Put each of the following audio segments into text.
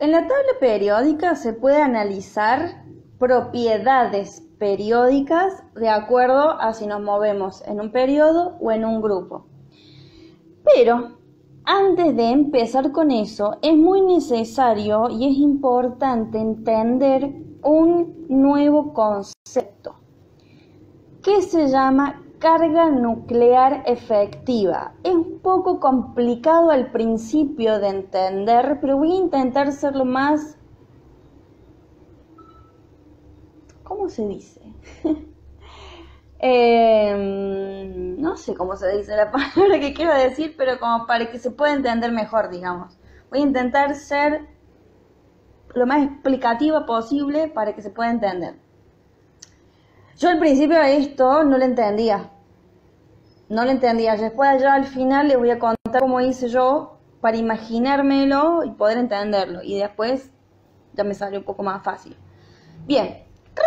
En la tabla periódica se puede analizar propiedades periódicas de acuerdo a si nos movemos en un periodo o en un grupo. Pero antes de empezar con eso, es muy necesario y es importante entender un nuevo concepto que se llama carga nuclear efectiva. Es un poco complicado al principio de entender, pero voy a intentar ser lo más... ¿Cómo se dice? No sé cómo se dice la palabra que quiero decir, pero como para que se pueda entender mejor, digamos. Voy a intentar ser lo más explicativa posible para que se pueda entender. Yo al principio de esto no lo entendía. Después ya al final les voy a contar cómo hice yo para imaginármelo y poder entenderlo. Y después ya me salió un poco más fácil. Bien,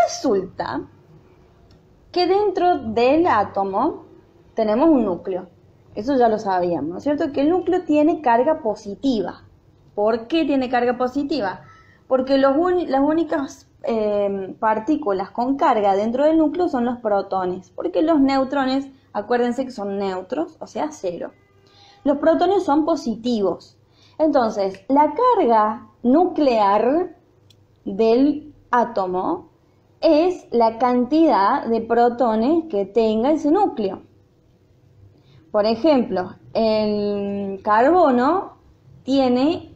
resulta que dentro del átomo tenemos un núcleo. Eso ya lo sabíamos, ¿no es cierto? Que el núcleo tiene carga positiva. ¿Por qué tiene carga positiva? Porque las únicas partículas con carga dentro del núcleo son los protones, porque los neutrones, acuérdense que son neutros, o sea, cero. Los protones son positivos. Entonces, la carga nuclear del átomo es la cantidad de protones que tenga ese núcleo. Por ejemplo, el carbono tiene...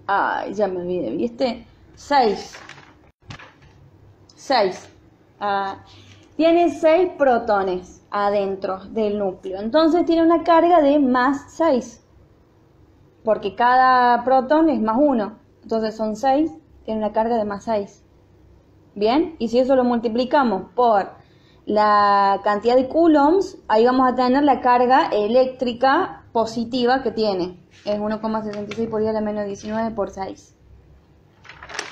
ya me olvidé, ¿viste? 6. Tiene 6 protones adentro del núcleo. Entonces tiene una carga de más 6. Porque cada protón es más 1. Entonces son 6, tiene una carga de más 6. Bien, y si eso lo multiplicamos por la cantidad de coulombs, ahí vamos a tener la carga eléctrica positiva que tiene. Es 1,66 por 10 a la menos 19 por 6.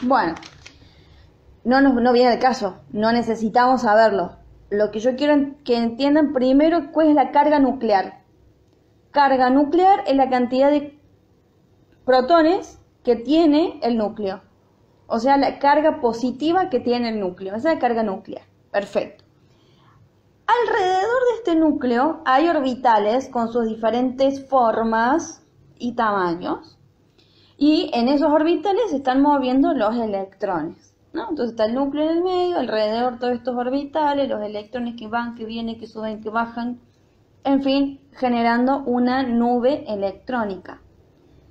Bueno, no viene de caso, no necesitamos saberlo. Lo que yo quiero que entiendan primero cuál es la carga nuclear. Carga nuclear es la cantidad de protones que tiene el núcleo. O sea, la carga positiva que tiene el núcleo. Esa es la carga nuclear. Perfecto. Alrededor de este núcleo hay orbitales con sus diferentes formas y tamaños. Y en esos orbitales se están moviendo los electrones, ¿no? Entonces está el núcleo en el medio, alrededor todos estos orbitales, los electrones que van, que vienen, que suben, que bajan. En fin, generando una nube electrónica.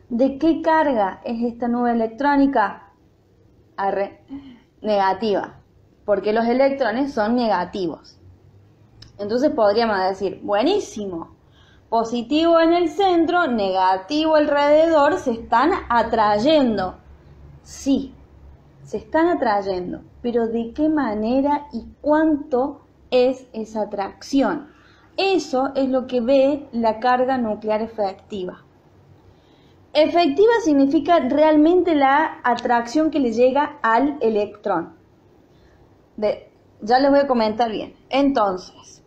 ¿De qué carga es esta nube electrónica? Negativa, porque los electrones son negativos. Entonces podríamos decir, buenísimo, positivo en el centro, negativo alrededor, se están atrayendo. Sí, se están atrayendo, pero ¿de qué manera y cuánto es esa atracción? Eso es lo que ve la carga nuclear efectiva. Efectiva significa realmente la atracción que le llega al electrón. Ya les voy a comentar bien. Entonces,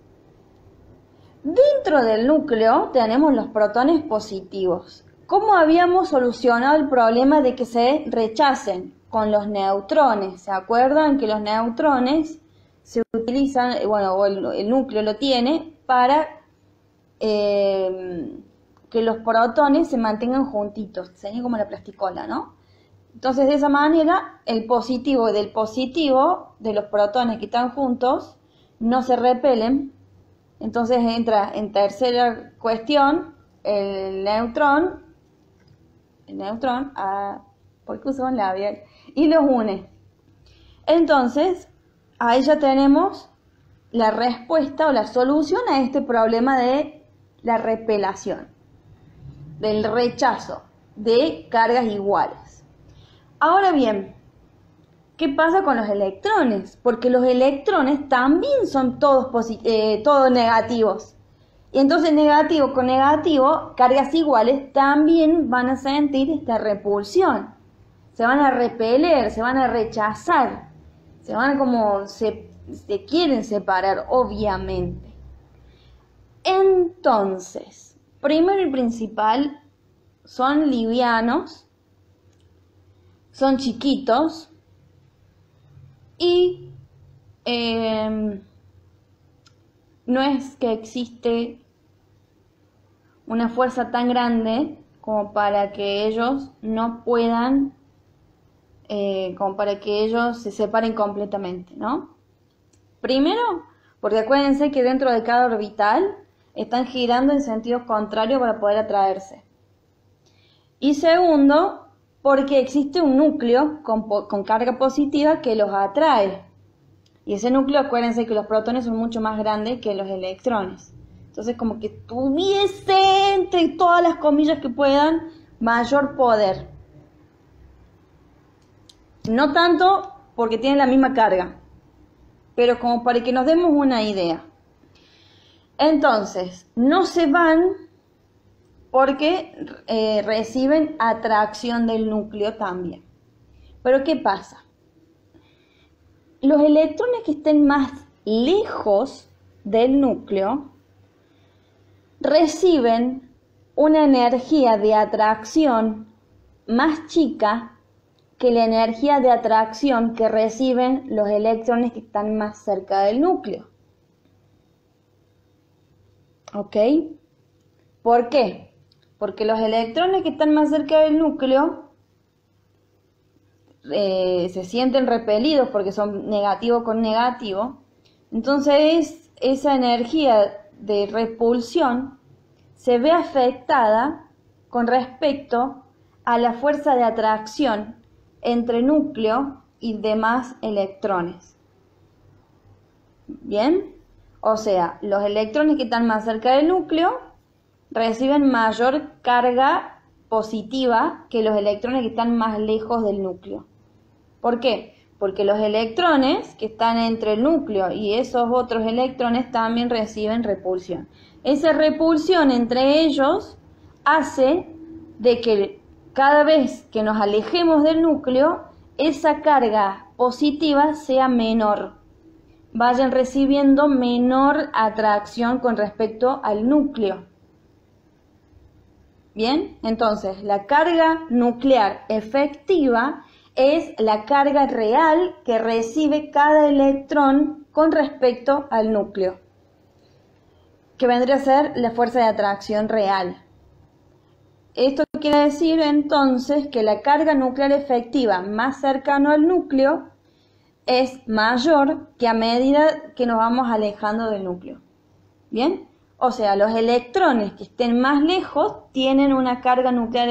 dentro del núcleo tenemos los protones positivos. ¿Cómo habíamos solucionado el problema de que se rechacen? Con los neutrones. ¿Se acuerdan que los neutrones se utilizan, o el núcleo lo tiene para... que los protones se mantengan juntitos, sería como la plasticola, ¿no? Entonces de esa manera el positivo del positivo de los protones que están juntos no se repelen. Entonces entra en tercera cuestión el neutrón, porque usa un labial, y los une. Entonces ahí ya tenemos la respuesta o la solución a este problema de la repelación, del rechazo de cargas iguales. Ahora bien, ¿qué pasa con los electrones? Porque los electrones también son todos negativos. Y entonces negativo con negativo, cargas iguales, también van a sentir esta repulsión. Se van a repeler, se van a rechazar, se quieren separar, obviamente. Entonces, primero y principal, son livianos, son chiquitos y no es que existe una fuerza tan grande como para que ellos no puedan, como para que ellos se separen completamente, ¿no? Primero, porque acuérdense que dentro de cada orbital están girando en sentido contrario para poder atraerse. Y segundo, porque existe un núcleo con carga positiva que los atrae. Y ese núcleo, acuérdense que los protones son mucho más grandes que los electrones. Entonces, como que tuviese, entre todas las comillas que puedan, mayor poder. No tanto porque tienen la misma carga, pero como para que nos demos una idea. Entonces, no se van porque reciben atracción del núcleo también. Pero ¿qué pasa? Los electrones que estén más lejos del núcleo reciben una energía de atracción más chica que la energía de atracción que reciben los electrones que están más cerca del núcleo. ¿Ok? ¿Por qué? Porque los electrones que están más cerca del núcleo se sienten repelidos porque son negativo con negativo. Entonces esa energía de repulsión se ve afectada con respecto a la fuerza de atracción entre núcleo y demás electrones. ¿Bien? O sea, los electrones que están más cerca del núcleo reciben mayor carga positiva que los electrones que están más lejos del núcleo. ¿Por qué? Porque los electrones que están entre el núcleo y esos otros electrones también reciben repulsión. Esa repulsión entre ellos hace de que cada vez que nos alejemos del núcleo, esa carga positiva sea menor. Vayan recibiendo menor atracción con respecto al núcleo. Bien, entonces la carga nuclear efectiva es la carga real que recibe cada electrón con respecto al núcleo, que vendría a ser la fuerza de atracción real. Esto quiere decir entonces que la carga nuclear efectiva más cercano al núcleo es mayor que a medida que nos vamos alejando del núcleo. ¿Bien? O sea, los electrones que estén más lejos tienen una carga nuclear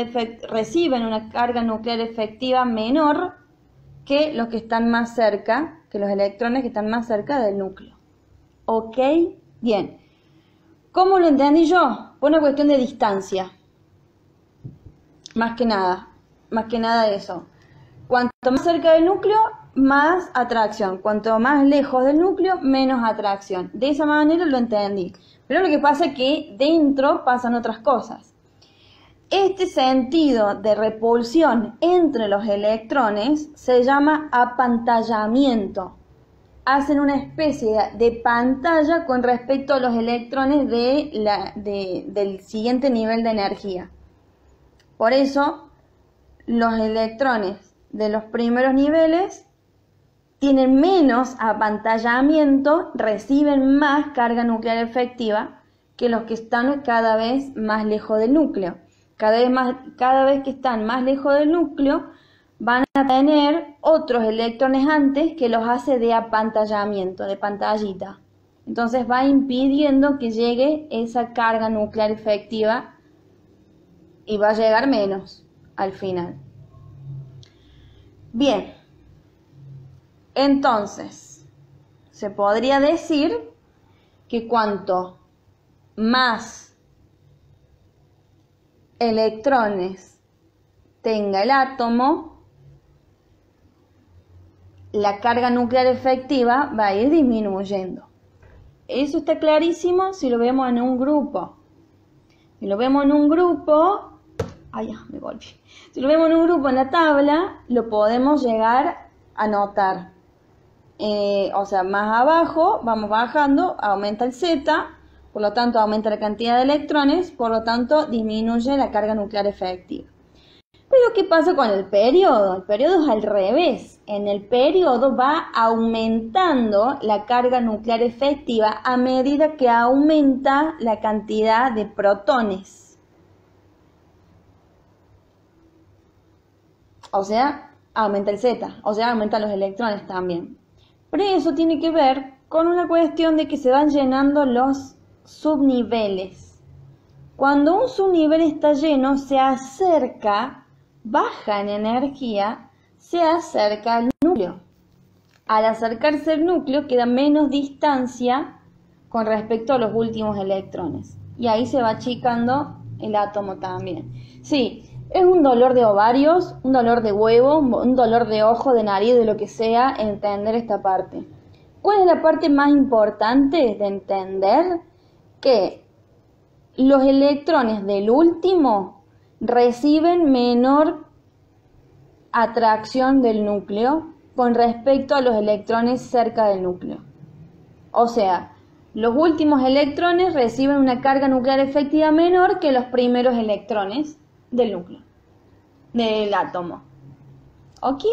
reciben una carga nuclear efectiva menor que los que están más cerca, que los electrones que están más cerca del núcleo. ¿Ok? Bien. ¿Cómo lo entendí yo? Por una cuestión de distancia. Más que nada eso. Cuanto más cerca del núcleo, más atracción. Cuanto más lejos del núcleo, menos atracción. De esa manera lo entendí. Pero lo que pasa es que dentro pasan otras cosas. Este sentido de repulsión entre los electrones se llama apantallamiento. Hacen una especie de pantalla con respecto a los electrones del siguiente nivel de energía. Por eso, los electrones de los primeros niveles tienen menos apantallamiento, reciben más carga nuclear efectiva que los que están cada vez más lejos del núcleo. Cada vez que están más lejos del núcleo, van a tener otros electrones antes que los hace de apantallamiento, de pantallita. Entonces va impidiendo que llegue esa carga nuclear efectiva y va a llegar menos al final. Bien, entonces se podría decir que cuanto más electrones tenga el átomo, la carga nuclear efectiva va a ir disminuyendo. Eso está clarísimo si lo vemos en un grupo. Si lo vemos en un grupo, Si lo vemos en un grupo en la tabla, lo podemos llegar a notar. O sea, más abajo, vamos bajando, aumenta el Z, por lo tanto aumenta la cantidad de electrones, por lo tanto disminuye la carga nuclear efectiva. Pero ¿qué pasa con el periodo? El periodo es al revés. En el periodo va aumentando la carga nuclear efectiva a medida que aumenta la cantidad de protones. O sea, aumenta el Z, o sea, aumentan los electrones también. Pero eso tiene que ver con una cuestión de que se van llenando los subniveles. Cuando un subnivel está lleno, se acerca, baja en energía, se acerca al núcleo. Al acercarse al núcleo queda menos distancia con respecto a los últimos electrones. Y ahí se va achicando el átomo también. Sí, es un dolor de ovarios, un dolor de huevo, un dolor de ojo, de nariz, de lo que sea, entender esta parte. ¿Cuál es la parte más importante de entender? Que los electrones del último reciben menor atracción del núcleo con respecto a los electrones cerca del núcleo. O sea, los últimos electrones reciben una carga nuclear efectiva menor que los primeros electrones del núcleo, del átomo. ¿Ok?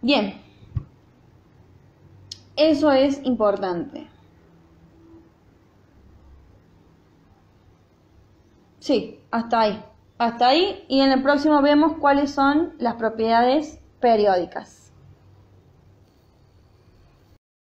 Bien, eso es importante. Sí, hasta ahí. Hasta ahí y en el próximo vemos cuáles son las propiedades periódicas.